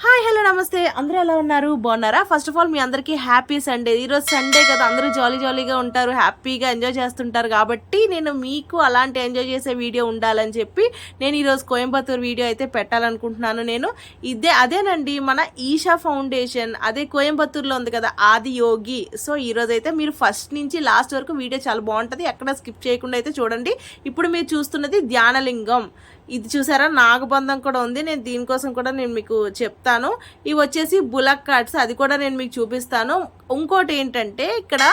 hi hello నమస్తే అందరూ ఎలా ఉన్నారు బాగున్నారా ఫస్ట్ ఆఫ్ ఆల్ మీ అందరికీ హ్యాపీ సండే ఈరోజు సండే కదా అందరూ జాలీగా ఉంటారు హ్యాపీగా ఎంజాయ్ చేస్తుంటారు కాబట్టి నేను మీకు అలాంటి ఎంజాయ్ చేసే వీడియో ఉండాలని చెప్పి నేను ఈరోజు కోయంబత్తూర్ వీడియో అయితే పెట్టాలనుకుంటున్నాను నేను అదేనండి మన ఈషా ఫౌండేషన్ అదే కోయంబత్తూర్లో ఉంది కదా ఆది యోగి సో ఈరోజు అయితే మీరు ఫస్ట్ నుంచి లాస్ట్ వరకు వీడియో చాలా బాగుంటుంది ఎక్కడ స్కిప్ చేయకుండా అయితే చూడండి ఇప్పుడు మీరు చూస్తున్నది ధ్యానలింగం ఇది చూసారా నాగబంధం కూడా ఉంది నేను దీనికోసం కూడా నేను మీకు చెప్తాను ఇవి వచ్చేసి బులక్ కార్డ్స్ అది కూడా నేను మీకు చూపిస్తాను ఇంకోటి ఏంటంటే ఇక్కడ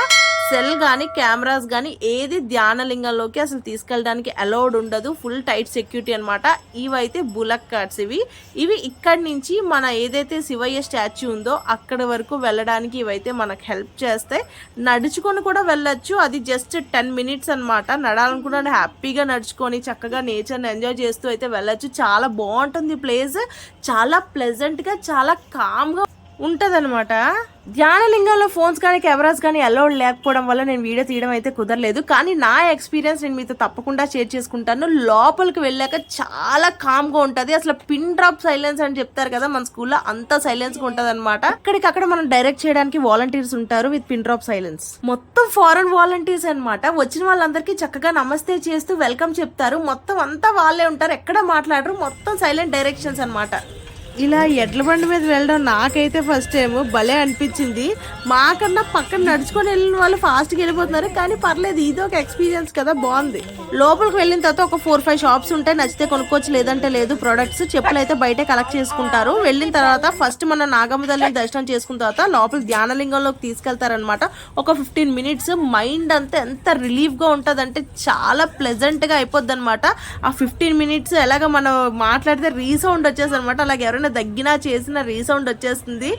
సెల్ కానీ కెమెరాస్ కానీ ఏది ధ్యానలింగంలోకి అసలు తీసుకెళ్ళడానికి అలౌడ్ ఉండదు ఫుల్ టైట్ సెక్యూరిటీ అనమాట ఇవైతే బులక్ కార్డ్స్ ఇవి ఇక్కడి నుంచి మన ఏదైతే శివయ్య స్టాచ్యూ ఉందో అక్కడి వరకు వెళ్ళడానికి ఇవైతే మనకు హెల్ప్ చేస్తాయి నడుచుకొని కూడా వెళ్ళొచ్చు అది జస్ట్ 10 మినిట్స్ అనమాట నడాలనుకుంటే హ్యాపీగా నడుచుకొని చక్కగా నేచర్ని ఎంజాయ్ చేస్తూ అయితే వెళ్ళొచ్చు చాలా బాగుంటుంది ప్లేస్ చాలా ప్లెజెంట్గా చాలా కామ్గా ఉంటదన్నమాట ధ్యానలింగంలో ఫోన్స్ కానీ కెమెరాస్ కానీ అలౌడ్ లేకపోవడం వల్ల నేను వీడియో తీయడం అయితే కుదరలేదు కానీ నా ఎక్స్పీరియన్స్ నేను మీతో తప్పకుండా షేర్ చేసుకుంటాను లోపలికి వెళ్ళాక చాలా కామ్గా ఉంటుంది అసలు పిన్ డ్రాప్ సైలెన్స్ అని చెప్తారు కదా మన స్కూల్లో అంత సైలెన్స్గా ఉంటుంది అనమాట అక్కడికక్కడ మనం డైరెక్ట్ చేయడానికి వాలంటీర్స్ ఉంటారు విత్ పిన్ డ్రాప్ సైలెన్స్ మొత్తం ఫారెన్ వాలంటీర్స్ అనమాట వచ్చిన వాళ్ళందరికీ చక్కగా నమస్తే చేస్తూ వెల్కమ్ చెప్తారు మొత్తం అంతా వాళ్ళే ఉంటారు ఎక్కడ మాట్లాడరు మొత్తం సైలెంట్ డైరెక్షన్స్ అనమాట ఇలా ఎడ్ల బండి మీద వెళ్ళడం నాకైతే ఫస్ట్ టైం భలే అనిపించింది మాకన్నా పక్కన నడుచుకొని వెళ్ళిన వాళ్ళు ఫాస్ట్గా వెళ్ళిపోతున్నారు కానీ పర్లేదు ఇది ఒక ఎక్స్పీరియన్స్ కదా బాగుంది లోపలికి వెళ్ళిన తర్వాత ఒక 4-5 షాప్స్ ఉంటాయి నచ్చితే కొనుక్కోవచ్చు లేదంటే లేదు ప్రొడక్ట్స్ చెప్పులు అయితే బయటే కలెక్ట్ చేసుకుంటారు వెళ్ళిన తర్వాత ఫస్ట్ మన నాగమ్మ తల్లిని దర్శనం చేసుకున్న తర్వాత లోపల ధ్యానలింగంలోకి తీసుకెళ్తారనమాట ఒక 15 మినిట్స్ మైండ్ అంతా ఎంత రిలీఫ్గా ఉంటుంది అంటే చాలా ప్లెజెంట్గా అయిపోద్ది అనమాట ఆ 15 మినిట్స్ ఎలాగ మనం మాట్లాడితే రీసౌండ్ వచ్చేసి అనమాట అలాగే ఎవరైనా దగ్గినా చేసిన రీసౌండ్ వచ్చేస్తుంది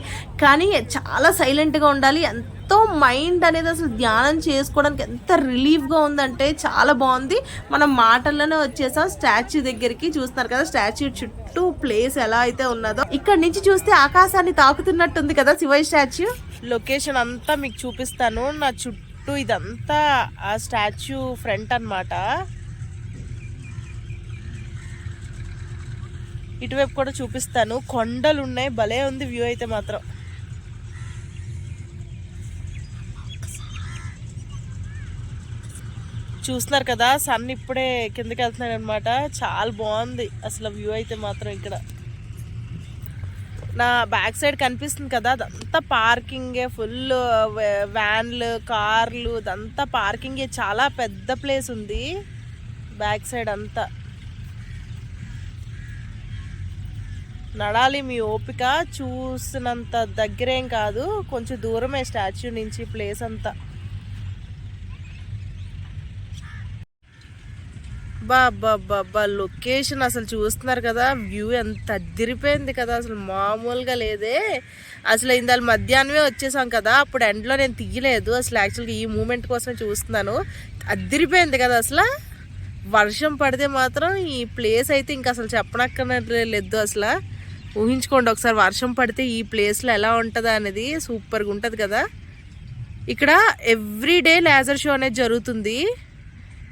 కానీ చాలా సైలెంట్గా ఉండాలి ఎంతో మైండ్ అనేది అసలు ధ్యానం చేసుకోవడానికి ఎంత రిలీఫ్గా ఉందంటే చాలా బాగుంది మనం మాటల్లోనే వచ్చేసాం స్టాచ్యూ దగ్గరికి చూస్తున్నారు కదా స్టాచ్యూ చుట్టూ ప్లేస్ ఎలా అయితే ఉన్నదో ఇక్కడ నుంచి చూస్తే ఆకాశాన్ని తాకుతున్నట్టుంది కదా శివయ్య స్టాచ్యూ లొకేషన్ అంతా మీకు చూపిస్తాను నా చుట్టూ ఇదంతా ఆ స్టాచ్యూ ఫ్రంట్ అన్నమాట ఇటువైపు కూడా చూపిస్తాను కొండలు ఉన్నాయి భలే ఉంది వ్యూ అయితే మాత్రం చూస్తున్నారు కదా సన్ ఇప్పుడే కిందకి వెళ్తున్నాడు అనమాట చాలా బాగుంది అసలు వ్యూ అయితే మాత్రం ఇక్కడ నా బ్యాక్ సైడ్ కనిపిస్తుంది కదా అదంతా పార్కింగే ఫుల్ వ్యాన్లు కార్లు అదంతా పార్కింగే చాలా పెద్ద ప్లేస్ ఉంది బ్యాక్ సైడ్ అంతా నడాలి మీ ఓపిక చూసినంత దగ్గరేం కాదు కొంచెం దూరమే స్టాచ్యూ నుంచి ప్లేస్ అంతా బాబా లొకేషన్ అసలు చూస్తున్నారు కదా వ్యూ ఎంత అదిరిపోయింది కదా అసలు మామూలుగా లేదే అసలు ఇందాక మధ్యాహ్నమే వచ్చేసాం కదా అప్పుడు ఎండ్లో నేను తీయలేదు అసలు యాక్చువల్గా ఈ మూమెంట్ కోసం చూస్తున్నాను అదిరిపోయింది కదా అసలు వర్షం పడితే మాత్రం ఈ ప్లేస్ అయితే ఇంకా అసలు చెప్పనక్కర్లేదు అసలు ఊహించుకోండి ఒకసారి వర్షం పడితే ఈ ప్లేస్లో ఎలా ఉంటుందా అనేది సూపర్గా ఉంటుంది కదా ఇక్కడ ఎవ్రీడే లేజర్ షో అనేది జరుగుతుంది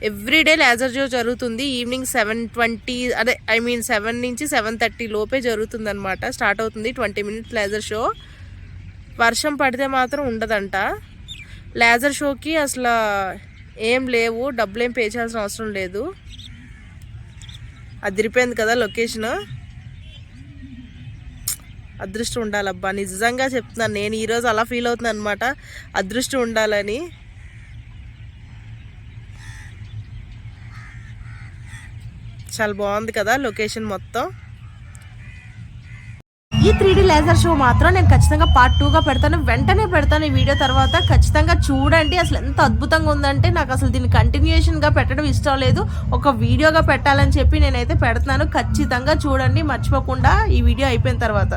ఎవ్రీడే లేజర్ షో జరుగుతుంది ఈవినింగ్ 7:20 అదే 7 నుంచి 7:30 లోపే జరుగుతుంది అనమాట స్టార్ట్ అవుతుంది 20 మినిట్స్ లేజర్ షో వర్షం పడితే మాత్రం ఉండదంట లేజర్ షోకి అసలు ఏం లేవు డబ్బులు ఏం పే చేయాల్సిన అవసరం లేదు అదిరిపోయింది కదా లొకేషన్ అదృష్టం ఉండాలబ్బా నిజంగా చెప్తున్నాను నేను ఈరోజు అలా ఫీల్ అవుతున్నాను అనమాట అదృష్టం ఉండాలని చాలా బాగుంది కదా లొకేషన్ మొత్తం ఈ 3D లేజర్ షో మాత్రం నేను ఖచ్చితంగా పార్ట్ 2గా పెడతాను వెంటనే పెడతాను ఈ వీడియో తర్వాత ఖచ్చితంగా చూడండి అసలు ఎంత అద్భుతంగా ఉందంటే నాకు అసలు దీన్ని కంటిన్యూషన్గా పెట్టడం ఇష్టం లేదు ఒక వీడియోగా పెట్టాలని చెప్పి నేనైతే పెడుతున్నాను ఖచ్చితంగా చూడండి మర్చిపోకుండా ఈ వీడియో అయిపోయిన తర్వాత